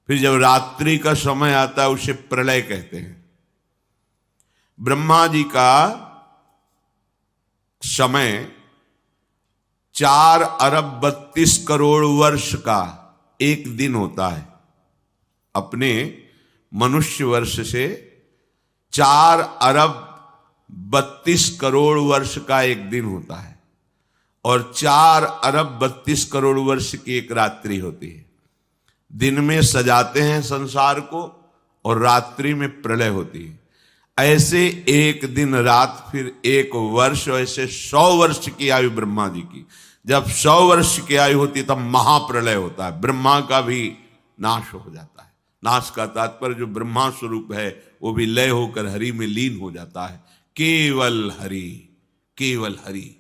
फिर जब रात्रि का समय आता है उसे प्रलय कहते हैं। ब्रह्मा जी का समय 4 अरब 32 करोड़ वर्ष का एक दिन होता है। अपने मनुष्य वर्ष से 4 अरब 32 करोड़ वर्ष का एक दिन होता है और 4 अरब 32 करोड़ वर्ष की एक रात्रि होती है। दिन में सजाते हैं संसार को और रात्रि में प्रलय होती है। ऐसे एक दिन रात फिर एक वर्ष, ऐसे 100 वर्ष की आयु ब्रह्मा जी की। जब 100 वर्ष की आयु होती तब महाप्रलय होता है, ब्रह्मा का भी नाश हो जाता है। नाश का तात्पर्य जो ब्रह्मा स्वरूप है वो भी लय होकर हरि में लीन हो जाता है। केवल हरि, केवल हरि,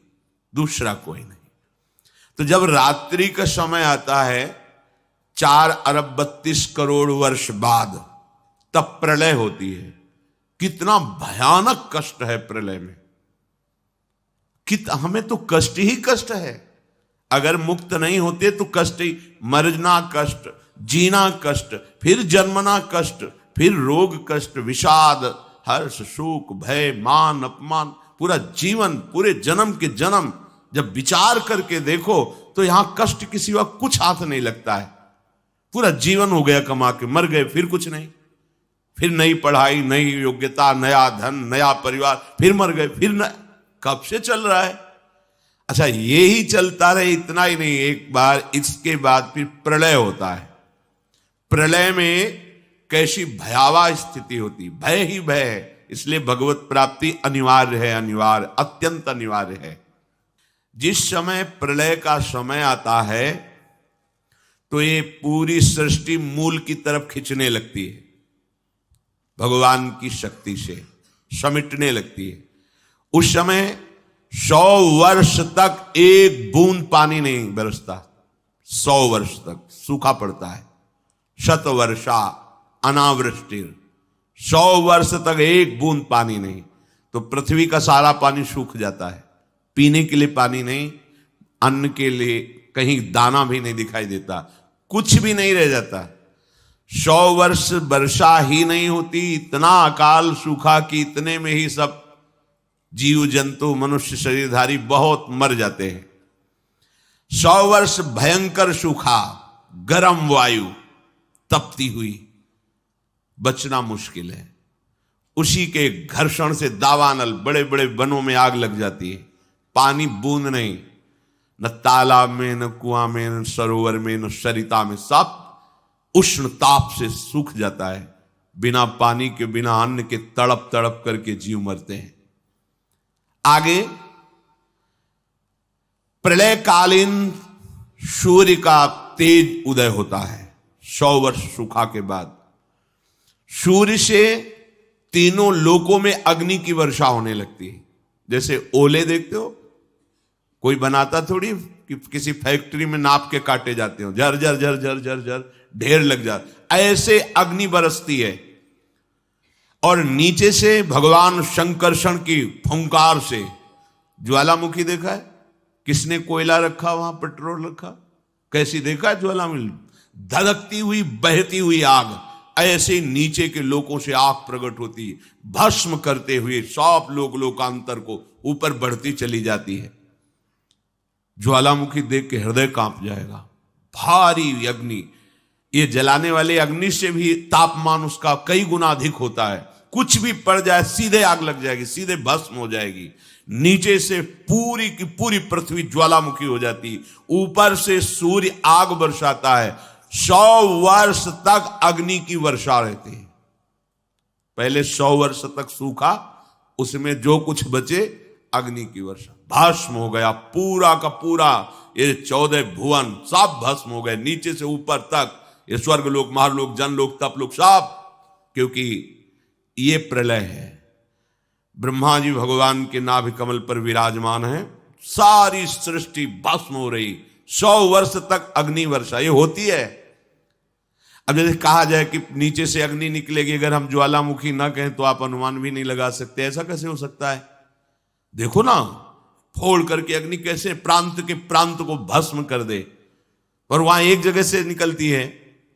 दूसरा कोई नहीं। तो जब रात्रि का समय आता है 4 अरब 32 करोड़ वर्ष बाद, तब प्रलय होती है। कितना भयानक कष्ट है प्रलय में। हमें तो कष्ट ही कष्ट है। अगर मुक्त नहीं होते तो कष्ट ही, मरना कष्ट, जीना कष्ट, फिर जन्मना कष्ट, फिर रोग कष्ट, विषाद, हर्ष, शोक, भय, मान, अपमान, पूरा जीवन, पूरे जन्म के जन्म जब विचार करके देखो तो यहां कष्ट के सिवा कुछ हाथ नहीं लगता है। पूरा जीवन हो गया कमा के, मर गए, फिर कुछ नहीं, फिर नई पढ़ाई, नई योग्यता, नया धन, नया परिवार, फिर मर गए, फिर कब से चल रहा है। अच्छा, ये ही चलता रहे, इतना ही नहीं, एक बार इसके बाद फिर प्रलय होता है। प्रलय में कैसी भयावह स्थिति होती, भय ही भय है। इसलिए भगवत प्राप्ति अनिवार्य है, अनिवार्य, अत्यंत अनिवार्य है। जिस समय प्रलय का समय आता है तो ये पूरी सृष्टि मूल की तरफ खिंचने लगती है, भगवान की शक्ति से समेटने लगती है। उस समय 100 वर्ष तक एक बूंद पानी नहीं बरसता। 100 वर्ष तक सूखा पड़ता है। 100 वर्षा अनावृष्टिर, 100 वर्ष तक एक बूंद पानी नहीं। तो पृथ्वी का सारा पानी सूख जाता है। पीने के लिए पानी नहीं, अन्न के लिए कहीं दाना भी नहीं दिखाई देता, कुछ भी नहीं रह जाता। 100 वर्ष वर्षा ही नहीं होती, इतना अकाल सूखा कि इतने में ही सब जीव जंतु, मनुष्य शरीरधारी बहुत मर जाते हैं। 100 वर्ष भयंकर सूखा, गर्म वायु तपती हुई, बचना मुश्किल है। उसी के घर्षण से दावानल, बड़े बड़े वनों में आग लग जाती है। पानी बूंद नहीं, न तालाब में, न कुआं में, न सरोवर में, न सरिता में, सब उष्ण ताप से सूख जाता है। बिना पानी के, बिना अन्न के तड़प तड़प करके जीव मरते हैं। आगे प्रलयकालीन सूर्य का तेज उदय होता है। 100 वर्ष सूखा के बाद सूर्य से तीनों लोकों में अग्नि की वर्षा होने लगती है। जैसे ओले देखते हो, कोई बनाता थोड़ी कि किसी फैक्ट्री में नाप के काटे जाते हो, झर झर झर झर झर झर ढेर लग जाता, ऐसे अग्नि बरसती है। और नीचे से भगवान शंकरषण की फुंकार से, ज्वालामुखी देखा है? किसने कोयला रखा वहां, पेट्रोल रखा, कैसी देखा है ज्वालामुखी? धधकती हुई, बहती हुई आग, ऐसे नीचे के लोकों से आग प्रकट होती है, भस्म करते हुए सब लोकांतर को ऊपर बढ़ती चली जाती है। ज्वालामुखी देख के हृदय कांप जाएगा। भारी अग्नि, ये जलाने वाले अग्नि से भी तापमान उसका कई गुना अधिक होता है। कुछ भी पड़ जाए सीधे आग लग जाएगी, सीधे भस्म हो जाएगी। नीचे से पूरी की पूरी पृथ्वी ज्वालामुखी हो जाती, ऊपर से सूर्य आग बरसाता है। 100 वर्ष तक अग्नि की वर्षा रहती है। पहले 100 वर्ष तक सूखा, उसमें जो कुछ बचे अग्नि की वर्षा, भस्म हो गया पूरा का पूरा। ये 14 भुवन सब भस्म हो गए, नीचे से ऊपर तक। ये स्वर्ग लोक, महालोक, जनलोक, तपलोक सब, क्योंकि ये प्रलय है। ब्रह्मा जी भगवान के नाभि कमल पर विराजमान है, सारी सृष्टि भस्म हो रही। 100 वर्ष तक अग्नि वर्षा ये होती है। अब जैसे कहा जाए कि नीचे से अग्नि निकलेगी, अगर हम ज्वालामुखी ना कहें तो आप अनुमान भी नहीं लगा सकते। ऐसा कैसे हो सकता है? देखो ना, फोड़ करके अग्नि कैसे प्रांत के प्रांत को भस्म कर दे। पर वहां एक जगह से निकलती है,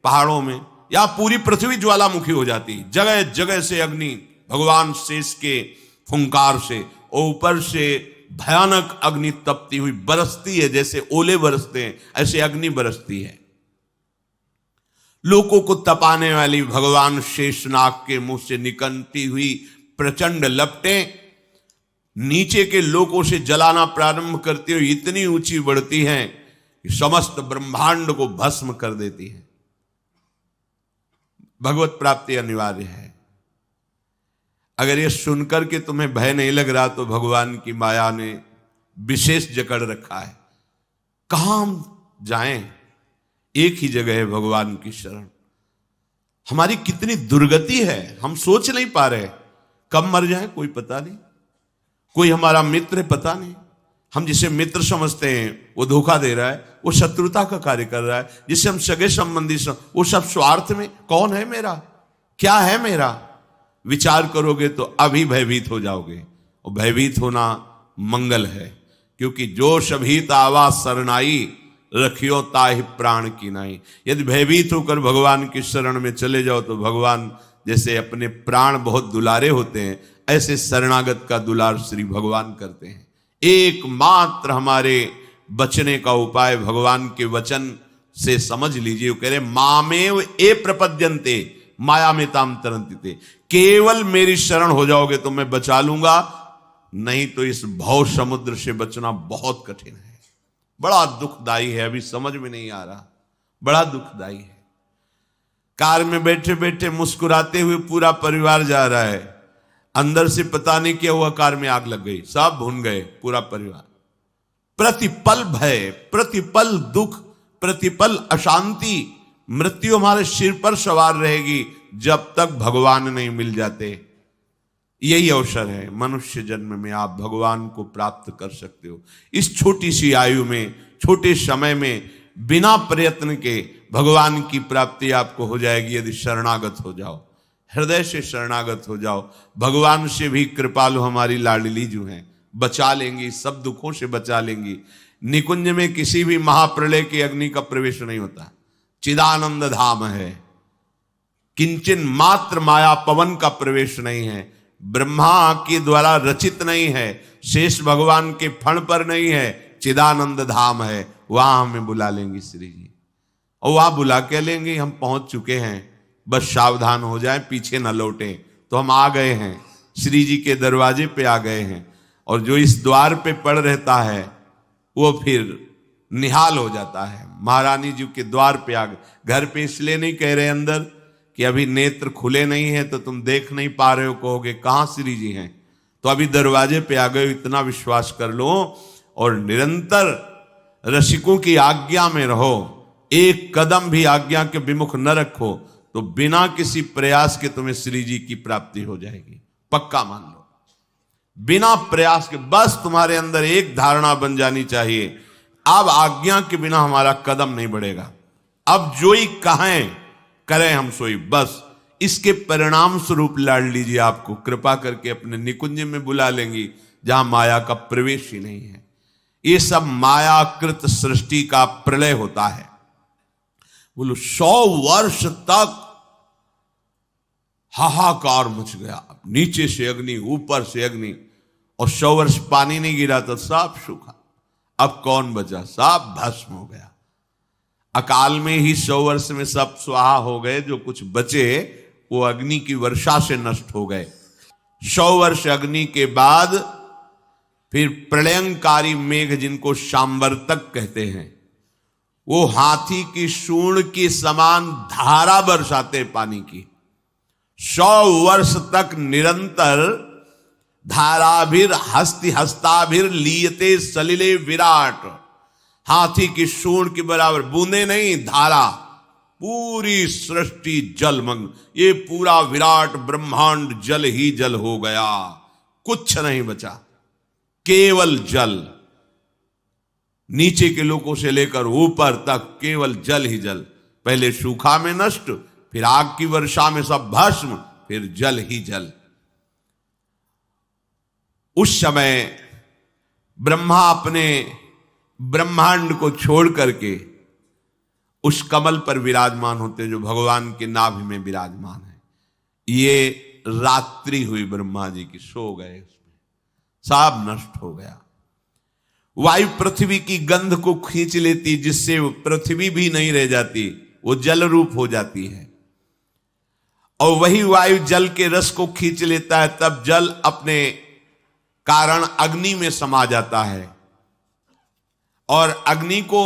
पहाड़ों में, या पूरी पृथ्वी ज्वालामुखी हो जाती, जगह जगह से अग्नि भगवान शेष के फुंकार से, और ऊपर से भयानक अग्नि तपती हुई बरसती है, जैसे ओले बरसते हैं ऐसे अग्नि बरसती है। लोगों को तपाने वाली भगवान शेषनाग के मुंह से निकलती हुई प्रचंड लपटें नीचे के लोगों से जलाना प्रारंभ करती हुई इतनी ऊंची बढ़ती हैं कि समस्त ब्रह्मांड को भस्म कर देती है। भगवत प्राप्ति अनिवार्य है। अगर ये सुनकर के तुम्हें भय नहीं लग रहा तो भगवान की माया ने विशेष जकड़ रखा है। कहां हम जाएं? एक ही जगह है भगवान की शरण। हमारी कितनी दुर्गति है, हम सोच नहीं पा रहे। कब मर जाए कोई पता नहीं, कोई हमारा मित्र है पता नहीं। हम जिसे मित्र समझते हैं वो धोखा दे रहा है, वो शत्रुता का कार्य कर रहा है। जिसे हम सगे संबंधी वो सब स्वार्थ में। कौन है मेरा, क्या है मेरा? विचार करोगे तो अभी भयभीत हो जाओगे, और भयभीत होना मंगल है। क्योंकि जो शभीत आवा सरनाई रखियो ताहि प्राण की नाई। यदि भयभीत होकर भगवान की शरण में चले जाओ तो भगवान जैसे अपने प्राण बहुत दुलारे होते हैं, ऐसे शरणागत का दुलार श्री भगवान करते हैं। एकमात्र हमारे बचने का उपाय भगवान के वचन से समझ लीजिए। वो कह रहे मामेव ए प्रपद्यन्ते माया में ताम तरंती। केवल मेरी शरण हो जाओगे तो मैं बचा लूंगा, नहीं तो इस भव समुद्र से बचना बहुत कठिन है। बड़ा दुखदाई है, अभी समझ में नहीं आ रहा, बड़ा दुखदाई है। कार में बैठे बैठे मुस्कुराते हुए पूरा परिवार जा रहा है, अंदर से पता नहीं क्या हुआ, कार में आग लग गई, सब भुन गए पूरा परिवार। प्रतिपल भय, प्रतिपल दुख, प्रतिपल अशांति, मृत्यु हमारे सिर पर सवार रहेगी जब तक भगवान नहीं मिल जाते। यही अवसर है, मनुष्य जन्म में आप भगवान को प्राप्त कर सकते हो। इस छोटी सी आयु में, छोटे समय में, बिना प्रयत्न के भगवान की प्राप्ति आपको हो जाएगी यदि शरणागत हो जाओ, हृदय से शरणागत हो जाओ। भगवान से भी कृपालु हमारी लाडली जो हैं, बचा लेंगी, सब दुखों से बचा लेंगी। निकुंज में किसी भी महाप्रलय की अग्नि का प्रवेश नहीं होता, चिदानंद धाम है। किंचन मात्र माया पवन का प्रवेश नहीं है, ब्रह्मा के द्वारा रचित नहीं है, शेष भगवान के फण पर नहीं है, चिदानंद धाम है। वहां हमें बुला लेंगी श्री जी, और वहां बुला के लेंगे। हम पहुंच चुके हैं, बस सावधान हो जाएं, पीछे न लौटें। तो हम आ गए हैं, श्री जी के दरवाजे पे आ गए हैं। और जो इस द्वार पे पड़ रहता है वो फिर निहाल हो जाता है। महारानी जी के द्वार पे आ गए। घर पे इसलिए नहीं कह रहे अंदर कि अभी नेत्र खुले नहीं है तो तुम देख नहीं पा रहे हो, कहोगे कहां श्री जी हैं। तो अभी दरवाजे पे आ गए, इतना विश्वास कर लो। और निरंतर रसिकों की आज्ञा में रहो, एक कदम भी आज्ञा के विमुख न रखो, तो बिना किसी प्रयास के तुम्हें श्री जी की प्राप्ति हो जाएगी। पक्का मान लो, बिना प्रयास के। बस तुम्हारे अंदर एक धारणा बन जानी चाहिए, अब आज्ञा के बिना हमारा कदम नहीं बढ़ेगा। अब जो ही कहें करें हम सोई, बस। इसके परिणाम स्वरूप लाडली जी आपको कृपा करके अपने निकुंज में बुला लेंगी, जहां माया का प्रवेश ही नहीं है। ये सब मायाकृत सृष्टि का प्रलय होता है। बोलो 100 वर्ष तक हाहाकार मच गया, नीचे से अग्नि, ऊपर से अग्नि, और 100 वर्ष पानी नहीं गिरा तो सब सूखा। अब कौन बचा? सब भस्म हो गया। अकाल में ही 100 वर्ष में सब स्वाहा हो गए। जो कुछ बचे वो अग्नि की वर्षा से नष्ट हो गए। 100 वर्ष अग्नि के बाद फिर प्रलयंकारी मेघ, जिनको शांवर्तक कहते हैं, वो हाथी की सूंड के समान धारा बरसाते पानी की। 100 वर्ष तक निरंतर धाराभिर हस्ति हस्ताभिर लीयते सलिले विराट, हाथी की सूंड के बराबर, बूंदे नहीं, धारा। पूरी सृष्टि जलमग्न, ये पूरा विराट ब्रह्मांड जल ही जल हो गया, कुछ नहीं बचा, केवल जल। नीचे के लोगों से लेकर ऊपर तक केवल जल ही जल। पहले सूखा में नष्ट, फिर आग की वर्षा में सब भस्म, फिर जल ही जल। उस समय ब्रह्मा अपने ब्रह्मांड को छोड़ करके उस कमल पर विराजमान होते जो भगवान के नाभि में विराजमान है। ये रात्रि हुई ब्रह्मा जी की, सो गए, उसमें सब नष्ट हो गया। वायु पृथ्वी की गंध को खींच लेती, जिससे वो पृथ्वी भी नहीं रह जाती, वो जल रूप हो जाती है। और वही वायु जल के रस को खींच लेता है, तब जल अपने कारण अग्नि में समा जाता है और अग्नि को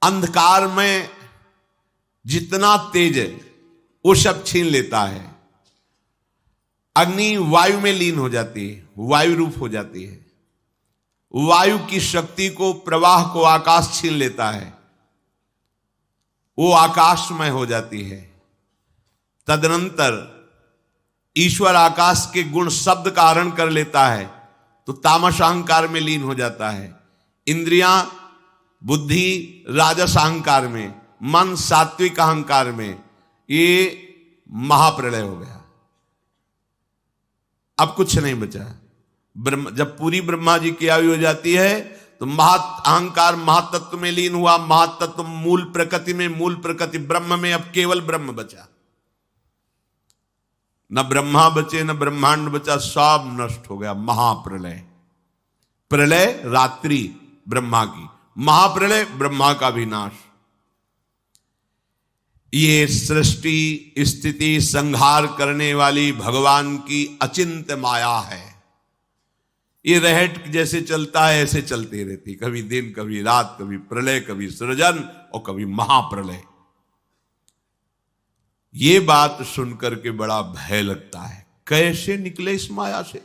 अंधकार में जितना तेज है वो सब छीन लेता है। अग्नि वायु में लीन हो जाती है, वायु रूप हो जाती है। वायु की शक्ति को, प्रवाह को आकाश छीन लेता है, वो आकाशमय हो जाती है। तदनंतर ईश्वर आकाश के गुण शब्द का हरण कर लेता है, तो तामस अहंकार में लीन हो जाता है। इंद्रियां, बुद्धि राजस अहंकार में, मन सात्विक अहंकार में, ये महाप्रलय हो गया। अब कुछ नहीं बचा। जब पूरी ब्रह्मा जी की आयु हो जाती है तो अहंकार महातत्व में लीन हुआ। महातत्व मूल प्रकृति में, मूल प्रकृति ब्रह्म में, अब केवल ब्रह्म बचा। न ब्रह्मा बचे, न ब्रह्मांड बचा, सब नष्ट हो गया। महाप्रलय, प्रलय रात्रि ब्रह्मा की, महाप्रलय ब्रह्मा का विनाश। ये सृष्टि स्थिति संहार करने वाली भगवान की अचिंत्य माया है। ये रहट जैसे चलता है ऐसे चलती रहती, कभी दिन कभी रात, कभी प्रलय, कभी सृजन और कभी महाप्रलय। ये बात सुनकर के बड़ा भय लगता है, कैसे निकले इस माया से।